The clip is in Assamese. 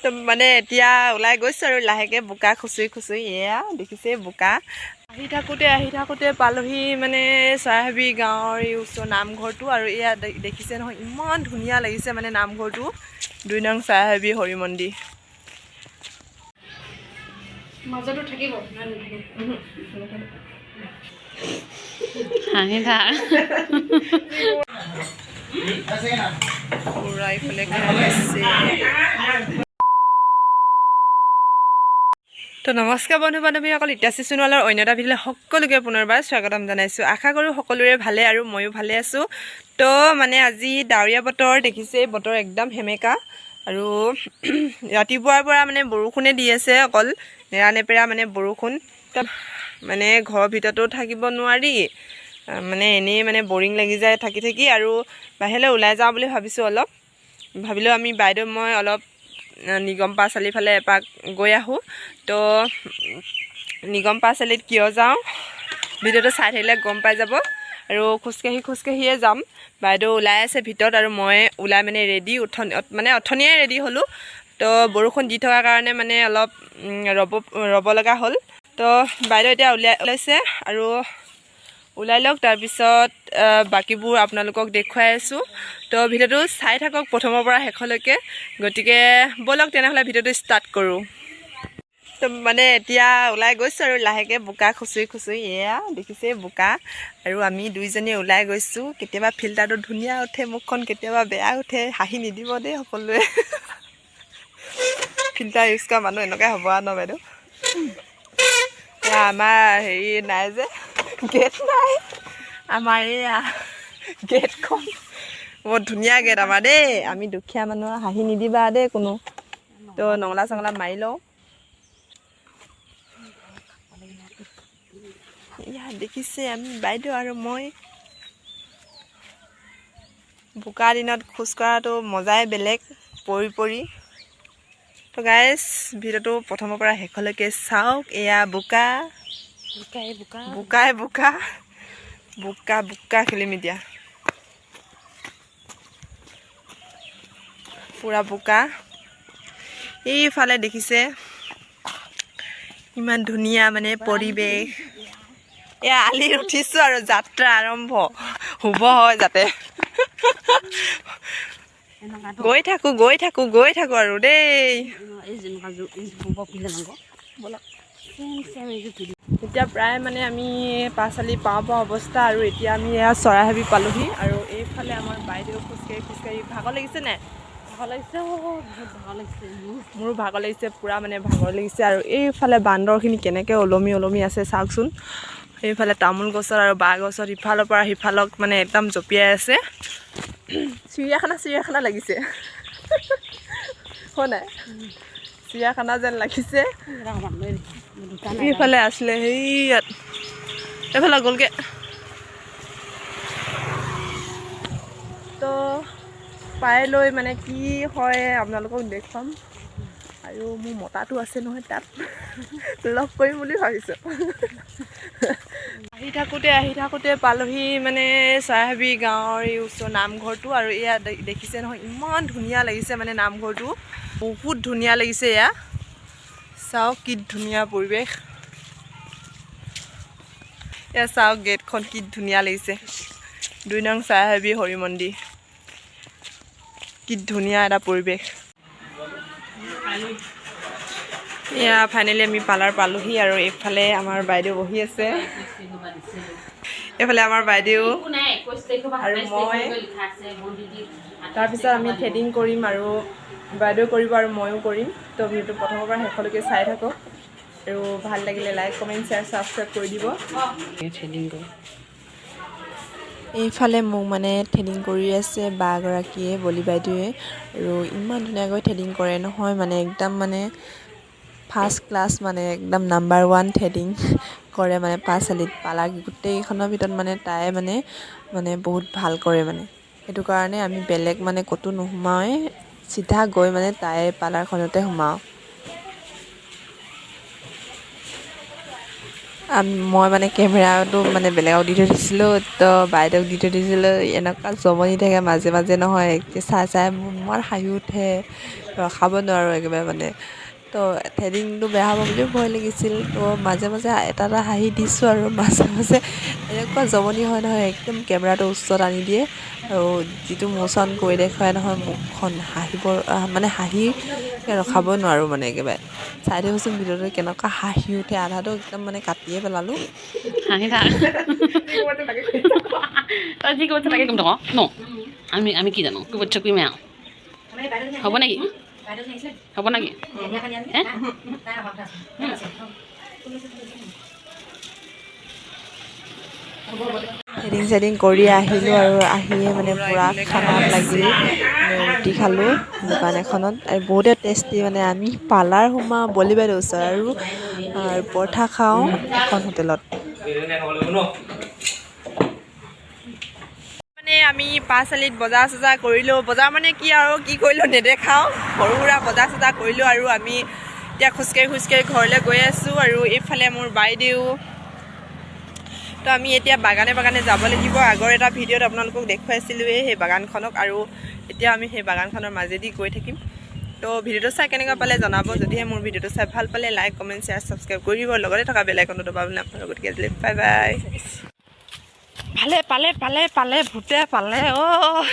তো মানে এতিয়া ওলাই গৈছোঁ আৰু লাহেকৈ বোকা খুচুৰি খুচুৰি এয়া দেখিছে বোকা আহি থাকোঁতে পালোহি মানে চৰাইহাবি গাঁৱৰ এই ওচৰ নামঘৰটো আৰু এয়া দেখিছে নহয় ইমান ধুনীয়া লাগিছে মানে নামঘৰটো ২ নং চৰাইহাবি হৰি মন্দিৰ মাজতো থাকিব হাঁহি থাক পুৰা ইফালে খাইছে তো নমস্কাৰ বন্ধু বান্ধৱীসকল ইটাচি সোণোৱালৰ অন্য এটা ভিডিঅ'লৈ সকলোকে পুনৰবাৰ স্বাগতম জনাইছোঁ আশা কৰোঁ সকলোৰে ভালে আৰু ময়ো ভালে আছোঁ তো মানে আজি ডাৱৰীয়া বতৰ দেখিছে বতৰ একদম সেমেকা আৰু ৰাতিপুৱাৰ পৰা মানে বৰষুণে দি আছে অকল নেৰানেপেৰা মানে বৰষুণ মানে ঘৰৰ ভিতৰতো থাকিব নোৱাৰি মানে এনেই মানে বৰিং লাগি যায় থাকি আৰু বাহিৰলৈ ওলাই যাওঁ বুলি ভাবিছোঁ অলপ ভাবিলোঁ আমি বাইদেউ মই অলপ নিগম পাঠশালীৰ ফালে এপাক গৈ আহোঁ তো নিগম পাঠশালীত কিয় যাওঁ ভিডিঅ'টো চাই থাকিলে গম পাই যাব আৰু খোজকাঢ়িয়ে যাম বাইদেউ ওলাই আছে ভিতৰত আৰু মই ওলাই মানে ৰেডি অথনিয়ে ৰেডি হ'লোঁ তো বৰষুণ দি থকাৰ কাৰণে মানে অলপ ৰ'ব লগা হ'ল তো বাইদেউ এতিয়া ওলাইছে আৰু ওলাই লওক তাৰপিছত বাকীবোৰ আপোনালোকক দেখুৱাই আছোঁ তো ভিডিঅ'টো চাই থাকক প্ৰথমৰ পৰা শেষলৈকে গতিকে ব'লক তেনেহ'লে ভিডিঅ'টো ষ্টাৰ্ট কৰোঁ তো মানে এতিয়া ওলাই গৈছোঁ আৰু লাহেকৈ বোকা খুচুৰি এয়া দেখিছে বোকা আৰু আমি দুইজনী ওলাই গৈছোঁ কেতিয়াবা ফিল্টাৰটো ধুনীয়া উঠে মুখখন কেতিয়াবা বেয়া উঠে হাঁহি নিদিব দেই সকলোৱে ফিল্টাৰ ইউজ কৰা মানুহ এনেকুৱাই হ'ব আৰু ন বাইদেউ আমাৰ হেৰি নাই যে গেট নাই আমাৰ এয়া গেটখন বৰ ধুনীয়া গেট আমাৰ দেই আমি দুখীয়া মানুহ হাঁহি নিদিবা দেই কোনো তো নঙলা চঙলা মাৰি লওঁ ইয়াত দেখিছে আমি বাইদেউ আৰু মই বোকা দিনত খোজ কঢ়াটো মজাই বেলেগ পৰি তো গাইজ ভিডিঅ'টো প্ৰথমৰ পৰা শেষলৈকে চাওক এয়া বোকা খেলিম এতিয়া পুৰা বোকা এইফালে দেখিছে ইমান ধুনীয়া মানে পৰিৱেশ এয়া আলিত উঠিছোঁ আৰু যাত্ৰা আৰম্ভ হ'ব হয় যাতে গৈ থাকোঁ আৰু দেই এতিয়া প্ৰায় মানে আমি পাঠশালী পাওঁ অৱস্থা আৰু এতিয়া আমি এয়া চৰাইহাবি পালোহি আৰু এইফালে আমাৰ বাইদেউ খোজকাঢ়ি ভাগৰ লাগিছে নাই মোৰো ভাগৰ লাগিছে পুৰা মানে ভাগৰ লাগিছে আৰু এইফালে বান্দৰখিনি কেনেকৈ ওলমি আছে চাওকচোন এইফালে তামোল গছৰ আৰু বাঁহ গছৰ ইফালৰ পৰা সিফালক মানে একদম জঁপিয়াই আছে চিৰিয়াখানা লাগিছে হয় নাই চিৰিয়াখানা যেন লাগিছে এইফালে আছিলে সেইয়াত এইফালে গ'লগৈ তো পাই লৈ মানে কি হয় আপোনালোকক দেখুৱাম আৰু মোৰ মতাটো আছে নহয় তাত লগ কৰিম বুলি ভাবিছোঁ আহি থাকোঁতে পালোহি মানে চৰাইহাবি গাঁৱৰ এই ওচৰ নামঘৰটো আৰু এয়া দেখিছে নহয় ইমান ধুনীয়া লাগিছে মানে নামঘৰটো বহুত ধুনীয়া লাগিছে এয়া চাওক কি ধুনীয়া পৰিৱেশ এয়া চাওক গেটখন কি ধুনীয়া লাগিছে ২ নং চৰাইহাবি হৰি মন্দিৰ কি ধুনীয়া এটা পৰিৱেশ এয়া ফাইনেলি আমি পাৰ্লাৰ পালোহি আৰু এইফালে আমাৰ বাইদেউ বহি আছে এইফালে আমাৰ বাইদেউ আৰু মই তাৰপিছত আমি থ্ৰেডিং কৰিম আৰু বাইদেউ কৰিব আৰু ময়ো কৰিম তো ভিডিঅ'টো প্ৰথমৰ পৰা শেষলৈকে চাই থাকক আৰু ভাল লাগিলে লাইক কমেণ্ট শ্বেয়াৰ ছাবস্ক্ৰাইব কৰি দিব থ্ৰেডিং কৰি এইফালে মোক মানে থ্ৰেডিং কৰি আছে বাগৰাকীয়ে বলি বাইদেৱে আৰু ইমান ধুনীয়াকৈ থ্ৰেডিং কৰে নহয় মানে একদম মানে ফাৰ্ষ্ট ক্লাছ মানে একদম নাম্বাৰ 1 থ্ৰেডিং কৰে মানে পাঠশালীত পালাৰ গোটেইখনৰ ভিতৰত মানে তাই মানে বহুত ভাল কৰে মানে সেইটো কাৰণে আমি বেলেগ মানে ক'তো নোসোমাওঁৱে চিধা গৈ মানে তাই পাৰ্লাৰখনতে সোমাওঁ মই মানে কেমেৰাটো মানে বেলেগক দি থৈ দিছিলোঁ তো বাইদেউক দি থৈ দিছিলোঁ এনেকুৱা জমনি থাকে মাজে মাজে নহয় চাই চাই মোৰ ইমান হাঁহি উঠে ৰখাব নোৱাৰোঁ একেবাৰে মানে তো থ্ৰেডিংটো বেয়া হ'ব বুলিও ভয় লাগিছিল তো মাজে মাজে এটা এটা হাঁহি দিছোঁ আৰু মাজে মাজে এনেকুৱা জমনি হয় নহয় একদম কেমেৰাটো ওচৰত আনি দিয়ে আৰু যিটো মোচন কৰি দেখুৱাই নহয় মুখখন হাঁহিবৰ মানে হাঁহি ৰখাব নোৱাৰোঁ মানে একেবাৰে চাই দিবচোন ভিডিঅ'টো কেনেকুৱা হাঁহি উঠে আধাটো একদম মানে কাটিয়ে পেলালোঁ হাঁহি থাক তই যি ক'ব তাকে ক'ম তক ন আমি কি জানো কি বচ্চা কি মেয়া হ'ব নেকি হ'ব নেকি থ্ৰেডিং চেডিং কৰি আহিলোঁ আৰু আহিয়ে মানে পূৰা খানাত লাগিলোঁ ৰুটি খালোঁ দোকান এখনত আৰু বহুতে টেষ্টি মানে আমি পাৰ্লাৰ সোমাওঁ বলি বাইদেউৰ ওচৰত আৰু পৰঠা খাওঁ এখন হোটেলত মানে আমি পাঁচআলিত বজাৰ চজাৰ কৰিলোঁ বজাৰ মানে কি আৰু কি কৰিলোঁ নেদেখাওঁ সৰু সুৰা বজাৰ চজাৰ কৰিলোঁ আৰু আমি এতিয়া খোজকাঢ়ি ঘৰলৈ গৈ আছোঁ আৰু এইফালে মোৰ বাইদেউ তো আমি এতিয়া বাগানে বাগানে যাব লাগিব আগৰ এটা ভিডিঅ'ত আপোনালোকক দেখুৱাইছিলোঁৱেই সেই বাগানখনক আৰু এতিয়া আমি সেই বাগানখনৰ মাজেদি গৈ থাকিম তো ভিডিঅ'টো চাই কেনেকুৱা পালে জনাব যদিহে মোৰ ভিডিঅ'টো চাই ভাল পালে লাইক কমেণ্ট শ্বেয়াৰ ছাবস্ক্ৰাইব কৰি দিব লগতে থকা বেল আইকনটো দবাবলৈ আপোনালোক গতিকে আজিলৈ বাই বাই পালে ভূতে পালে অ'